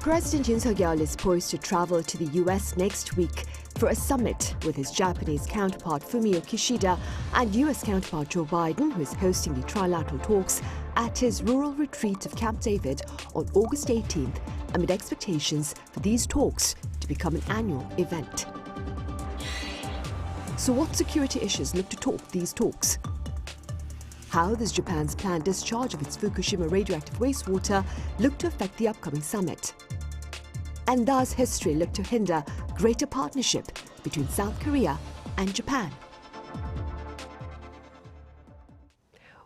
President Yoon Suk-yeol is poised to travel to the U.S. next week for a summit with his Japanese counterpart Fumio Kishida and U.S. counterpart Joe Biden, who is hosting the Trilateral talks at his rural retreat of Camp David on August 18th, amid expectations for these talks to become an annual event. So what security issues look to top these talks? How does Japan's planned discharge of its Fukushima radioactive wastewater look to affect the upcoming summit? And does history look to hinder greater partnership between South Korea and Japan?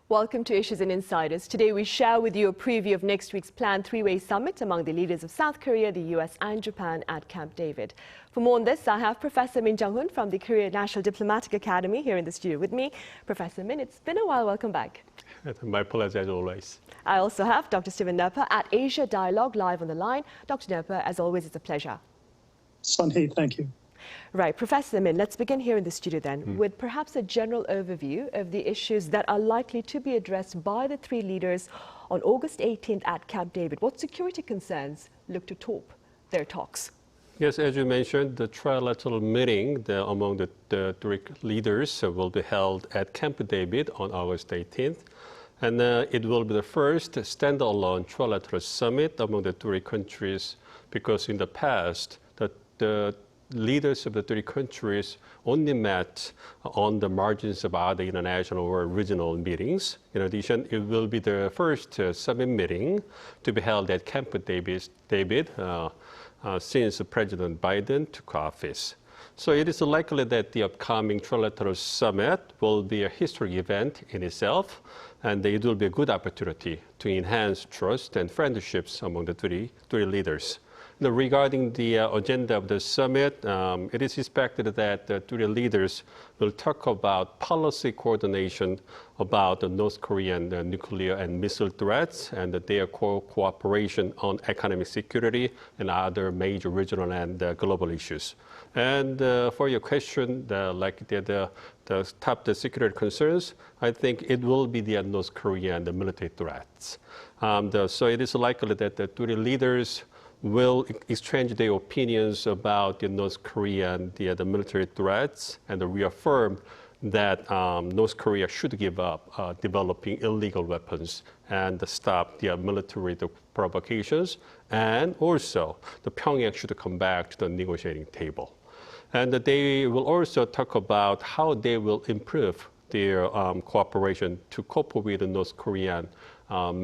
Welcome to Issues and Insiders. Today we share with you a preview of next week's planned three-way summit among the leaders of South Korea, the U.S. and Japan at Camp David. For more on this, I have Professor Min Jeong-hun from the Korea National Diplomatic Academy here in the studio with me. Professor Min, it's been a while. Welcome back. My pleasure as always. I also have Dr. Stephen Noerper at Asia Dialogue live on the line. Dr. Noerper, as always, it's a pleasure. Sunhee, thank you. Right, Professor Min, let's begin here in the studio then with perhaps a general overview of the issues that are likely to be addressed by the three leaders on August 18th at Camp David. What security concerns look to top their talks? Yes, as you mentioned, the trilateral meeting among the three leaders will be held at Camp David on August 18th. And it will be the first standalone trilateral summit among the three countries, because in the past, the leaders of the three countries only met on the margins of other international or regional meetings. In addition, it will be the first summit meeting to be held at Camp David since President Biden took office. So it is likely that the upcoming trilateral summit will be a historic event in itself, and it will be a good opportunity to enhance trust and friendships among the three leaders. Now, regarding the agenda of the summit, it is expected that the three leaders will talk about policy coordination about the North Korean nuclear and missile threats and their cooperation on economic security and other major regional and global issues. And for your question, the top security concerns, I think it will be the North Korean military threats. So it is likely that the three leaders will exchange their opinions about the North Korean the military threats and reaffirm that North Korea should give up developing illegal weapons and stop the military provocations, and also the Pyongyang should come back to the negotiating table. And they will also talk about how they will improve their cooperation to cope with the North Korean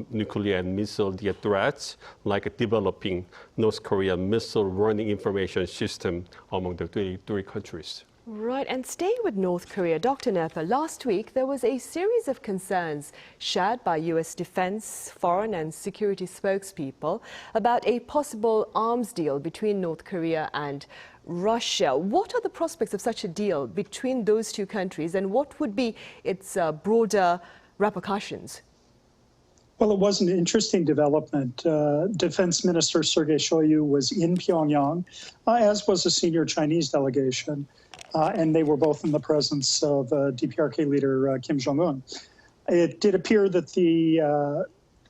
nuclear and missile threats, like developing North Korean missile warning information system among the three countries. Right, and staying with North Korea, Dr. Noerper, last week there was a series of concerns shared by U.S. defense, foreign and security spokespeople about a possible arms deal between North Korea and Russia. What are the prospects of such a deal between those two countries, and what would be its broader repercussions? Well, it was an interesting development. Defense Minister Sergei Shoigu was in Pyongyang, as was a senior Chinese delegation, and they were both in the presence of DPRK leader Kim Jong-un. It did appear that the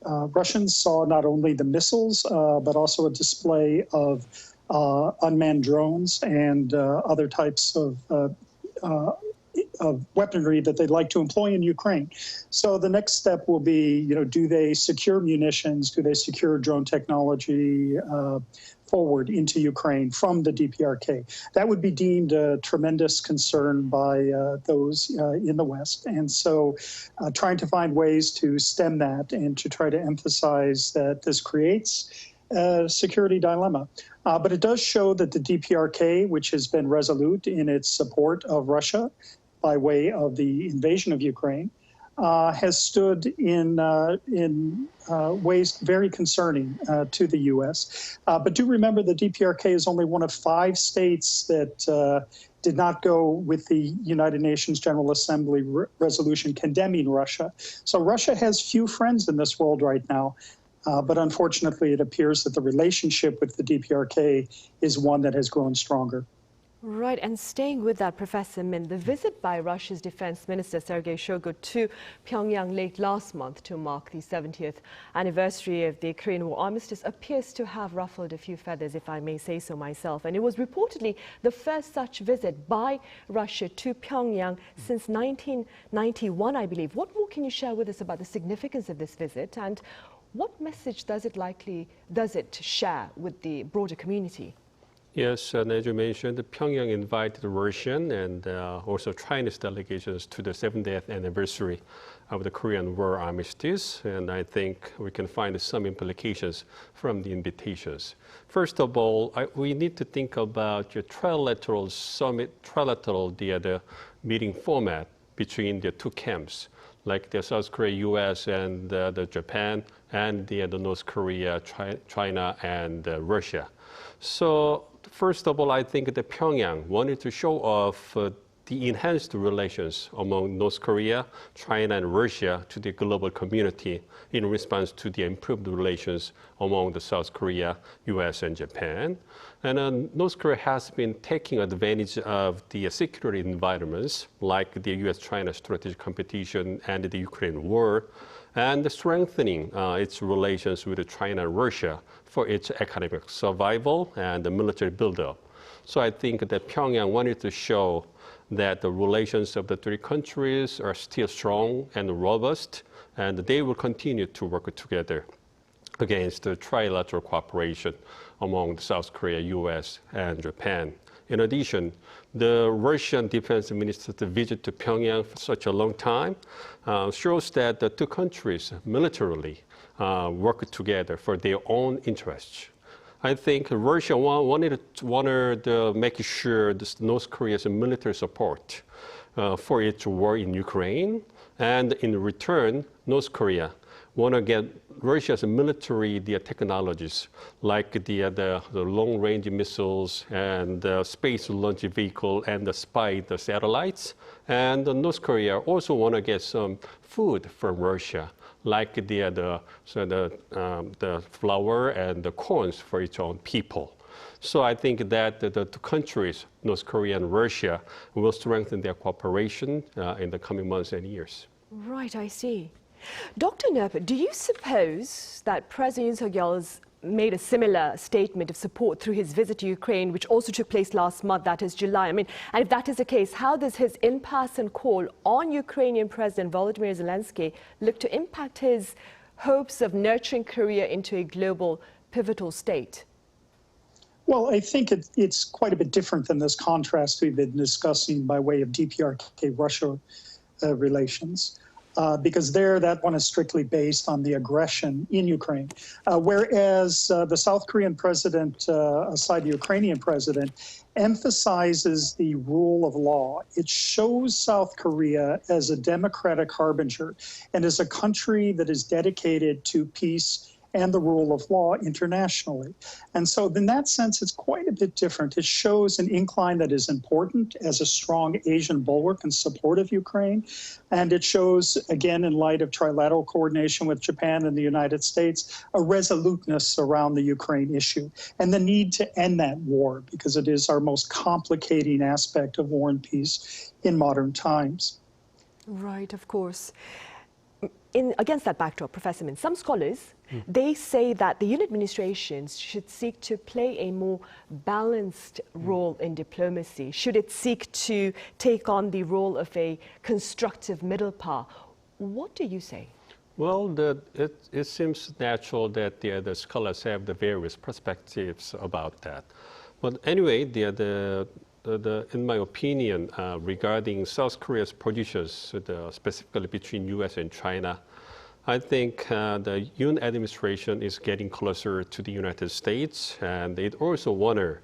Russians saw not only the missiles, but also a display of unmanned drones and other types of weaponry that they'd like to employ in Ukraine. So the next step will be, do they secure munitions? Do they secure drone technology forward into Ukraine from the DPRK? That would be deemed a tremendous concern by those in the West. And so trying to find ways to stem that and to try to emphasize that this creates a security dilemma. But it does show that the DPRK, which has been resolute in its support of Russia by way of the invasion of Ukraine, has stood in ways very concerning to the U.S. But do remember the DPRK is only one of 5 states that did not go with the United Nations General Assembly resolution condemning Russia. So Russia has few friends in this world right now. But unfortunately, it appears that the relationship with the DPRK is one that has grown stronger. Right, and staying with that, Professor Min, the visit by Russia's Defense Minister Sergei Shoigu to Pyongyang late last month to mark the 70th anniversary of the Korean War armistice appears to have ruffled a few feathers, if I may say so myself. And it was reportedly the first such visit by Russia to Pyongyang since 1991, I believe. What more can you share with us about the significance of this visit, and what message does it share with the broader community? Yes, and as you mentioned, Pyongyang invited Russian and also Chinese delegations to the 70th anniversary of the Korean War armistice, and I think we can find some implications from the invitations. First of all, we need to think about your trilateral summit, the meeting format between the two camps, like the South Korea, U.S. and the Japan, and the North Korea, China, and Russia. So first of all, I think that Pyongyang wanted to show off the enhanced relations among North Korea, China, and Russia to the global community in response to the improved relations among the South Korea, U.S., and Japan. And North Korea has been taking advantage of the security environments like the U.S.-China strategic competition and the Ukraine war, and strengthening its relations with China and Russia for its economic survival and the military buildup. So I think that Pyongyang wanted to show that the relations of the three countries are still strong and robust, and they will continue to work together against the trilateral cooperation among South Korea, U.S., and Japan. In addition, the Russian defense minister's visit to Pyongyang for such a long time shows that the two countries militarily work together for their own interests. I think Russia wanted to make sure this North Korea's military support for its war in Ukraine, and in return, North Korea want to get Russia's military technologies like the long-range missiles and the space launch vehicle and the spy satellites. And North Korea also want to get some food from Russia, like the flour and the corns for its own people. So I think that the two countries, North Korea and Russia, will strengthen their cooperation in the coming months and years. Right, I see. Dr. Noerper, do you suppose that President Yoon Suk-yeol has made a similar statement of support through his visit to Ukraine, which also took place last month, that is July? I mean, and if that is the case, how does his in-person call on Ukrainian President Volodymyr Zelensky look to impact his hopes of nurturing Korea into a global pivotal state? Well, I think it's quite a bit different than this contrast we've been discussing by way of DPRK-Russia relations. Because there, that one is strictly based on the aggression in Ukraine. Whereas the South Korean president, aside the Ukrainian president, emphasizes the rule of law. It shows South Korea as a democratic harbinger and as a country that is dedicated to peace and the rule of law internationally. And so in that sense, it's quite a bit different. It shows an incline that is important as a strong Asian bulwark in support of Ukraine. And it shows, again, in light of trilateral coordination with Japan and the United States, a resoluteness around the Ukraine issue and the need to end that war, because it is our most complicating aspect of war and peace in modern times. Right, of course. Against that backdrop, Professor Min, some scholars, they say that the Yoon administration should seek to play a more balanced role in diplomacy. Should it seek to take on the role of a constructive middle power? What do you say? Well, it seems natural that the scholars have the various perspectives about that. But anyway, in my opinion, regarding South Korea's positions, specifically between U.S. and China, I think the Yoon administration is getting closer to the United States, and it also wants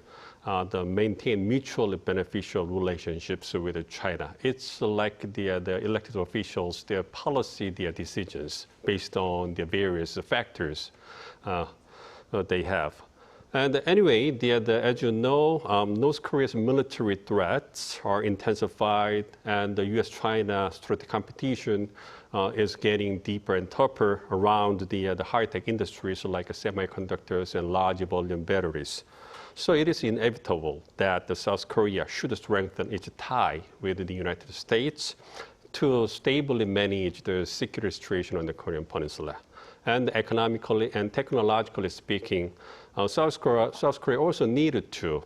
to maintain mutually beneficial relationships with China. It's like the elected officials, their policy, their decisions based on the various factors they have. And anyway, as you know, North Korea's military threats are intensified, and the U.S.-China strategic competition is getting deeper and tougher around the high-tech industries like semiconductors and large volume batteries. So it is inevitable that South Korea should strengthen its tie with the United States to stably manage the security situation on the Korean Peninsula. And economically and technologically speaking, South Korea also needed to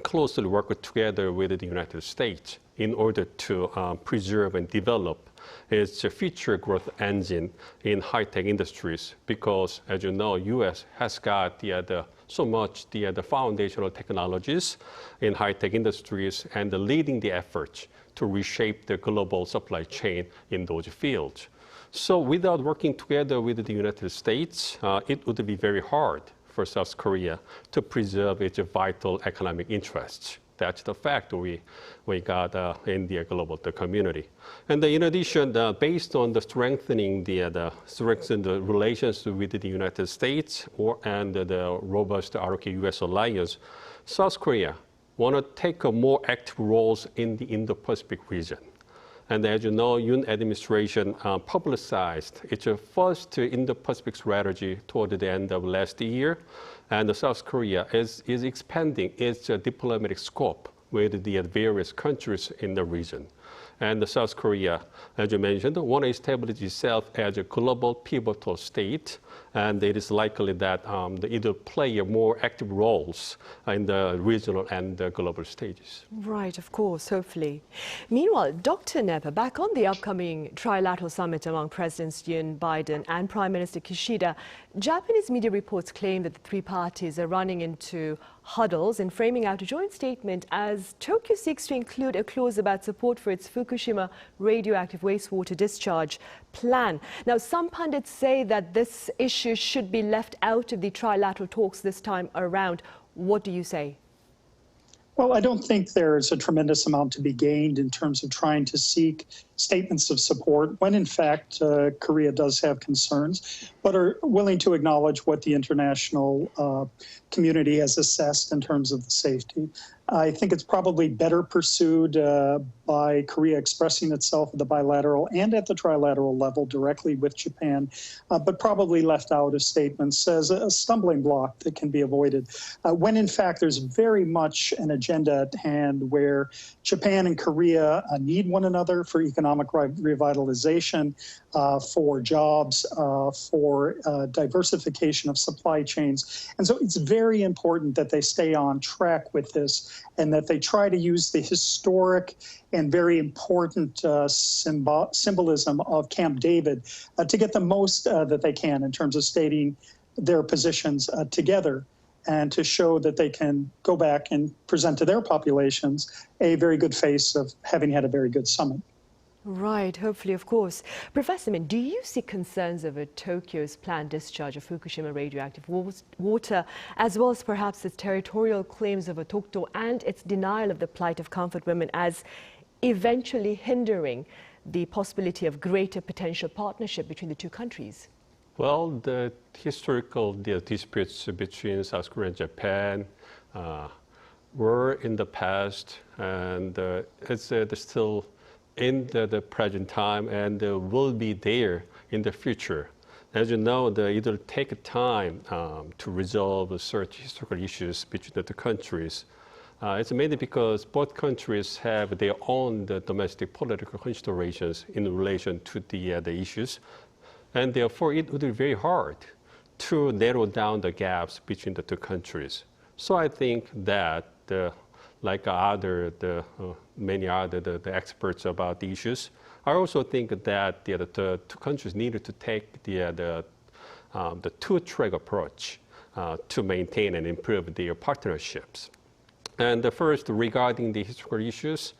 closely work together with the United States in order to preserve and develop its future growth engine in high-tech industries. Because, as you know, U.S. has got so much the foundational technologies in high-tech industries and leading the efforts to reshape the global supply chain in those fields. So without working together with the United States, it would be very hard for South Korea to preserve its vital economic interests. That's the fact we got in the global community. And in addition, based on the strengthening the relations with the United States and the robust ROK-US alliance, South Korea want to take a more active roles in the Indo-Pacific region. And as you know, Yoon administration publicized its first Indo-Pacific strategy toward the end of last year. And South Korea is expanding its diplomatic scope with the various countries in the region. And South Korea, as you mentioned, want to establish itself as a global pivotal state. And it is likely that it will play more active roles in the regional and the global stages. Right, of course, hopefully. Meanwhile, Dr. Noerper, back on the upcoming Trilateral summit among Presidents Yoon, Biden and Prime Minister Kishida, Japanese media reports claim that the three parties are running into huddles in framing out a joint statement as Tokyo seeks to include a clause about support for its Fukushima radioactive wastewater discharge plan. Now, some pundits say that this issue should be left out of the trilateral talks this time around. What do you say? Well, I don't think there's a tremendous amount to be gained in terms of trying to seek statements of support when, in fact, Korea does have concerns, but are willing to acknowledge what the international community has assessed in terms of the safety. I think it's probably better pursued by Korea expressing itself at the bilateral and at the trilateral level directly with Japan, but probably left out of statements as a stumbling block that can be avoided. When in fact there's very much an agenda at hand where Japan and Korea need one another for economic revitalization, for jobs, for diversification of supply chains. And so it's very important that they stay on track with this and that they try to use the historic and very important symbolism of Camp David to get the most that they can in terms of stating their positions together and to show that they can go back and present to their populations a very good face of having had a very good summit. Right, hopefully, of course. Professor Min, do you see concerns over Tokyo's planned discharge of Fukushima radioactive water, as well as perhaps its territorial claims over Dokdo and its denial of the plight of comfort women as eventually hindering the possibility of greater potential partnership between the two countries? Well, the historical disputes between South Korea and Japan were in the past, and it's still in the present time and will be there in the future. As you know, it will take time to resolve certain historical issues between the two countries. It's mainly because both countries have their own domestic political considerations in relation to the issues. And therefore, it would be very hard to narrow down the gaps between the two countries. So I think that, like many other the experts about the issues, I also think that the two countries needed to take the two-track approach to maintain and improve their partnerships. And first, regarding the historical issues,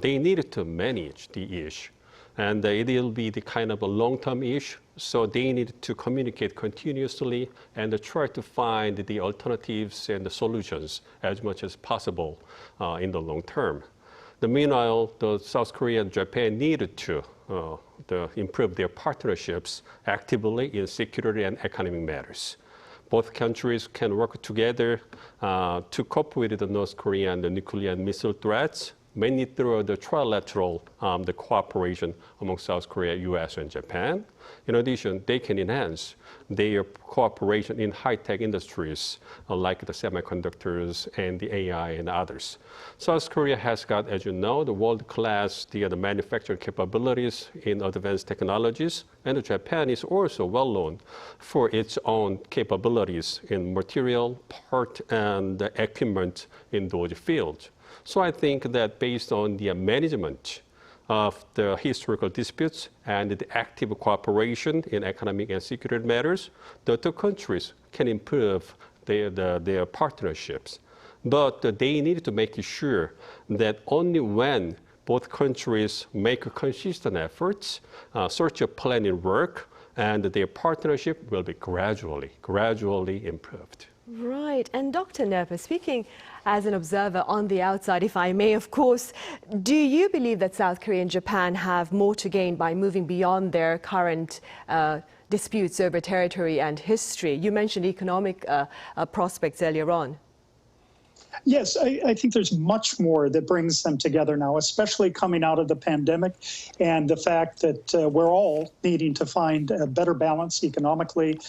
they needed to manage the issue. And it will be the kind of a long-term issue, so they need to communicate continuously and try to find the alternatives and the solutions as much as possible in the long term. Meanwhile, the South Korea and Japan needed to improve their partnerships actively in security and economic matters. Both countries can work together to cope with the North Korean nuclear and missile threats mainly through the trilateral the cooperation among South Korea, U.S., and Japan. In addition, they can enhance their cooperation in high-tech industries like the semiconductors and the AI and others. South Korea has got, as you know, the world-class the manufacturing capabilities in advanced technologies, and Japan is also well known for its own capabilities in material, part, and equipment in those fields. So I think that based on the management of the historical disputes and the active cooperation in economic and security matters, the two countries can improve their partnerships. But they need to make sure that only when both countries make consistent efforts, such a planning work, and their partnership will be gradually improved. Right. And Dr. Noerper, speaking as an observer on the outside, if I may, of course, do you believe that South Korea and Japan have more to gain by moving beyond their current disputes over territory and history? You mentioned economic prospects earlier on. Yes, I think there's much more that brings them together now, especially coming out of the pandemic and the fact that we're all needing to find a better balance economically.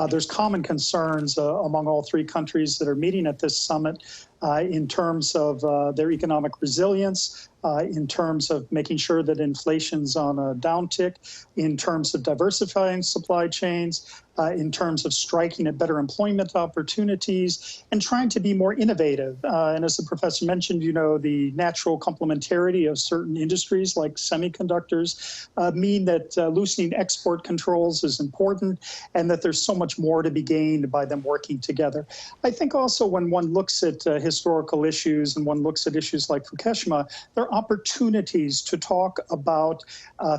There's common concerns among all three countries that are meeting at this summit in terms of their economic resilience, in terms of making sure that inflation's on a downtick, in terms of diversifying supply chains, in terms of striking at better employment opportunities, and trying to be more innovative. And as the professor mentioned, you know, the natural complementarity of certain industries like semiconductors mean that loosening export controls is important, and that there's so much more to be gained by them working together. I think also when one looks at historical issues and one looks at issues like Fukushima, there are opportunities to talk about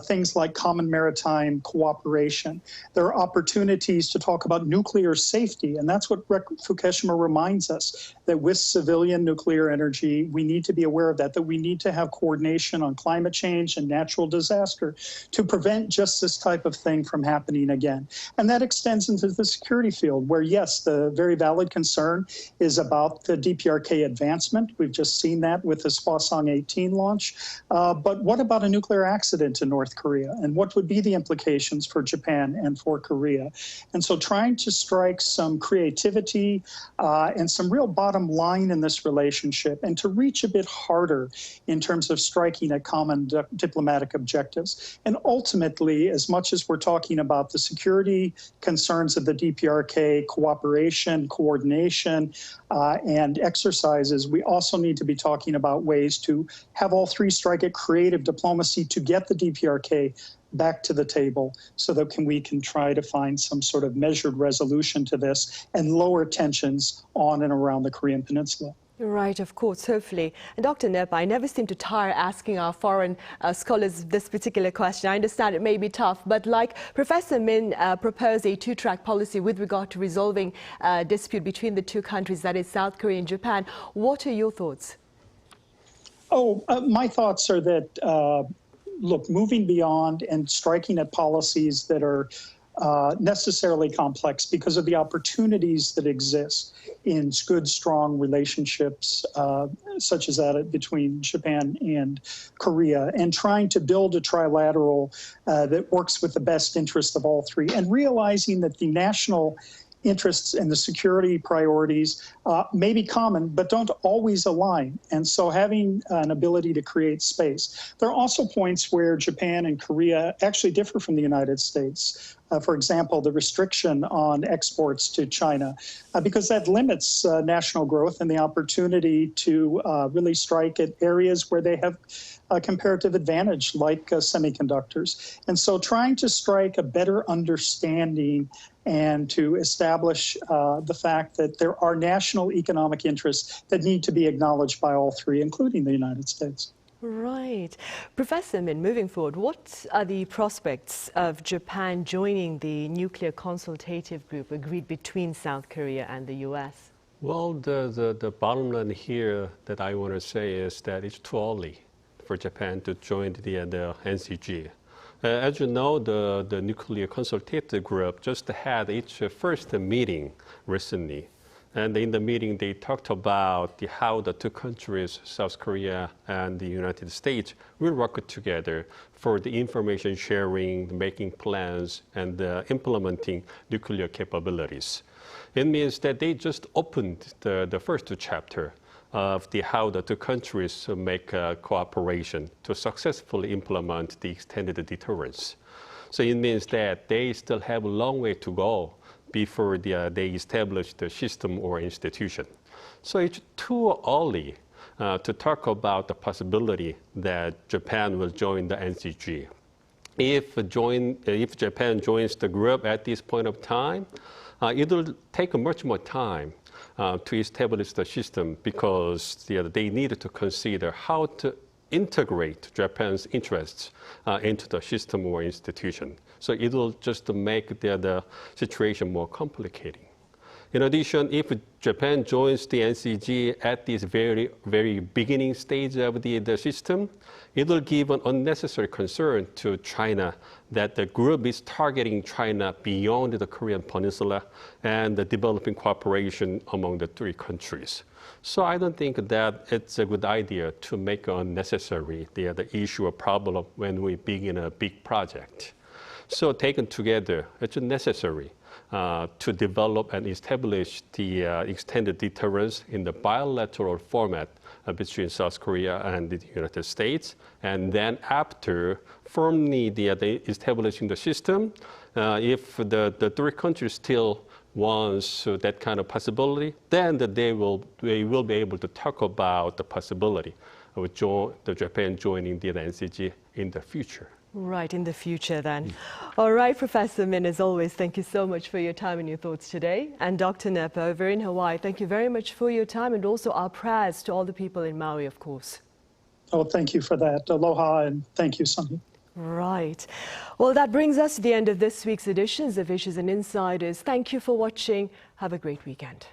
things like common maritime cooperation. There are opportunities to talk about nuclear safety, and that's what Fukushima reminds us, that with civilian nuclear energy, we need to be aware of that we need to have coordination on climate change and natural disaster to prevent just this type of thing from happening again. And that extends into the security field, where yes, the very valid concern is about the DPRK advancement. We've just seen that with the Hwasong 18 launch. But what about a nuclear accident in North Korea? And what would be the implications for Japan and for Korea? And so trying to strike some creativity and some real bottom line in this relationship, and to reach a bit harder in terms of striking at common diplomatic objectives. And ultimately, as much as we're talking about the security concerns of the DPRK, cooperation, coordination, and exercises, we also need to be talking about ways to have all three strike at creative diplomacy to get the DPRK back to the table so that we can try to find some sort of measured resolution to this and lower tensions on and around the Korean Peninsula. Right, of course, hopefully. And Dr. Noerper, I never seem to tire asking our foreign scholars this particular question. I understand it may be tough, but like Professor Min proposed a two-track policy with regard to resolving dispute between the two countries, that is South Korea and Japan. What are your thoughts? My thoughts are that look, moving beyond and striking at policies that are necessarily complex because of the opportunities that exist in good, strong relationships, such as that between Japan and Korea, and trying to build a trilateral that works with the best interest of all three, and realizing that the national interests and the security priorities may be common, but don't always align. And so having an ability to create space. There are also points where Japan and Korea actually differ from the United States. For example, the restriction on exports to China, because that limits national growth and the opportunity to really strike at areas where they have a comparative advantage, like semiconductors. And so trying to strike a better understanding and to establish the fact that there are national economic interests that need to be acknowledged by all three, including the United States. Right. Professor Min, moving forward, what are the prospects of Japan joining the nuclear consultative group agreed between South Korea and the U.S.? Well, the bottom line here that I want to say is that it's too early for Japan to join the NCG. As you know, the nuclear consultative group just had its first meeting recently. And in the meeting, they talked about how the two countries, South Korea and the United States, will work together for the information sharing, making plans, and implementing nuclear capabilities. It means that they just opened the first chapter of how the two countries make cooperation to successfully implement the extended deterrence. So it means that they still have a long way to go before they establish the system or institution. So it's too early to talk about the possibility that Japan will join the NCG. If Japan joins the group at this point of time, it will take much more time to establish the system because they need to consider how to integrate Japan's interests into the system or institution. So it will just make the situation more complicated. In addition, if Japan joins the NCG at this very, very beginning stage of the system, it will give an unnecessary concern to China that the group is targeting China beyond the Korean Peninsula and the developing cooperation among the three countries. So I don't think that it's a good idea to make unnecessary the issue or problem when we begin a big project. So taken together, it's necessary to develop and establish the extended deterrence in the bilateral format between South Korea and the United States. And then after firmly establishing the system, if the three countries still wants that kind of possibility, then they will be able to talk about the possibility of Japan joining the NCG in the future. Right, in the future then. All right, Professor Min, as always, thank you so much for your time and your thoughts today. And Dr. Noerper, over in Hawaii, thank you very much for your time and also our prayers to all the people in Maui, of course. Oh, thank you for that. Aloha and thank you, Sunny. Right. Well, that brings us to the end of this week's editions of Issues and Insiders. Thank you for watching. Have a great weekend.